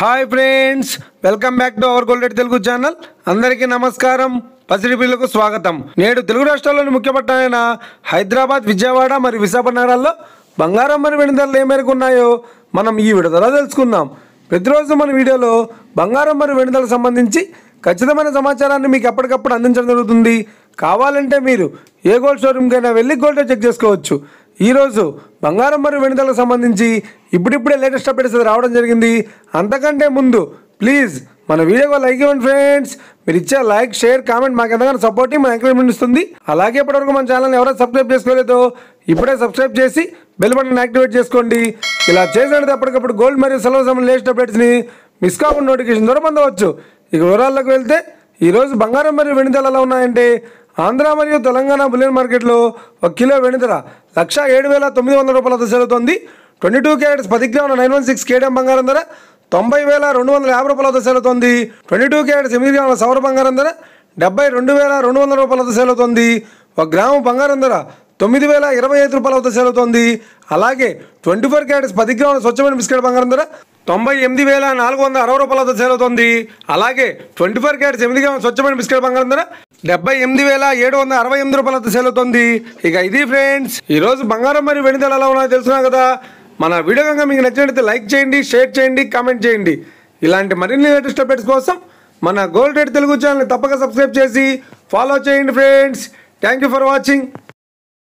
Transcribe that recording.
Hi friends, welcome back to our gold rate Telugu channel. అందరికీ నమస్కారం. పసిడి పిల్లకు స్వాగతం. నేడు తెలుగు రాష్ట్రాల్లోని ముఖ్య పట్టణాలైన హైదరాబాద్, విజయవాడ మరియు విశాఖపట్నం నగరాల్లో బంగారం మరియు వెండి ధరలు ఏ మేరకు ఉన్నాయో మనం ఈ విడుదల తెలుసుకుందాం. ప్రతిరోజు మన వీడియోలో బంగారం మరియు వెండి ధరలకు సంబంధించి ఖచ్చితమైన సమాచారాన్ని మీకు ఎప్పటికప్పుడు అందించడం జరుగుతుంది. కావాలంటే మీరు ఏ గోల్డ్ షోరూమ్కైనా వెళ్ళి గోల్డ్ రేట్ చెక్ చేసుకోవచ్చు. ఈరోజు బంగారం మరియు వెండి ధరలకు సంబంధించి ఇప్పుడిప్పుడే లేటెస్ట్ అప్డేట్స్ రావడం జరిగింది. అంతకంటే ముందు ప్లీజ్ మన వీడియోకి లైక్ ఇవ్వండి ఫ్రెండ్స్. మీరు ఇచ్చే లైక్, షేర్, కామెంట్ మాకు ఎంతగానో సపోర్ట్, మన ఎంకరేజ్మెంట్ ఇస్తుంది. అలాగే ఇప్పటివరకు మన ఛానల్ని ఎవరైనా సబ్స్క్రైబ్ చేసుకోలేదో ఇప్పుడే సబ్స్క్రైబ్ చేసి బెల్ బటన్ యాక్టివేట్ చేసుకోండి. ఇలా చేసినట్టు ఎప్పటికప్పుడు గోల్డ్ మరియు సిల్వర్ సంబంధించిన లేటెస్ట్ అప్డేట్స్ని మిస్ కాకుండా నోటిఫికేషన్ ద్వారా పొందవచ్చు. ఇక వివరాల్లోకి వెళ్తే ఈరోజు బంగారం మరియు వెండి ధరలు ఎలా ఉన్నాయంటే, ఆంధ్ర మరియు తెలంగాణ బులియన్ మార్కెట్లో 1 కిలో వెండి ధర 1,07,900 రూపాయలతో సెలవుతోంది. 22 క్యారెట్స్ 10 గ్రాముల 916 కేడిఎం బంగారం ధర 90,250 రూపాయలతో సెలవుతోంది. 22 క్యారెట్స్ 8 గ్రాముల సౌర బంగారం ధర 72,200 రూపాయలతో సెలవుతోంది. 1 గ్రాము బంగారం ధర 9,025 రూపాయలతో సెలవుతోంది. అలాగే 24 క్యారెట్స్ 10 గ్రాముల స్వచ్ఛమైన బిస్కెట్ బంగారం ధర 98,460 రూపాయలతో సెలవుతోంది. అలాగే 24 క్యారెట్స్ 8 గ్రాముల స్వచ్ఛమైన బిస్కెట్ బంగారం ధర 78,768 రూపాయలతో సెలవుతోంది. ఇక ఇది ఫ్రెండ్స్, ఈరోజు బంగారం మరియు వెండి ధరలు ఎలా ఉన్నాయో తెలుసుకున్నాం కదా. మన వీడియో కనుక మీకు నచ్చినట్లయితే లైక్ చేయండి, షేర్ చేయండి, కామెంట్ చేయండి. ఇలాంటి మరిన్ని లేటెస్ట్ అప్డేట్స్ కోసం మన గోల్డ్ రేట్ తెలుగు ఛానల్ని తప్పక సబ్స్క్రైబ్ చేసి ఫాలో చేయండి friends. Thank you for watching.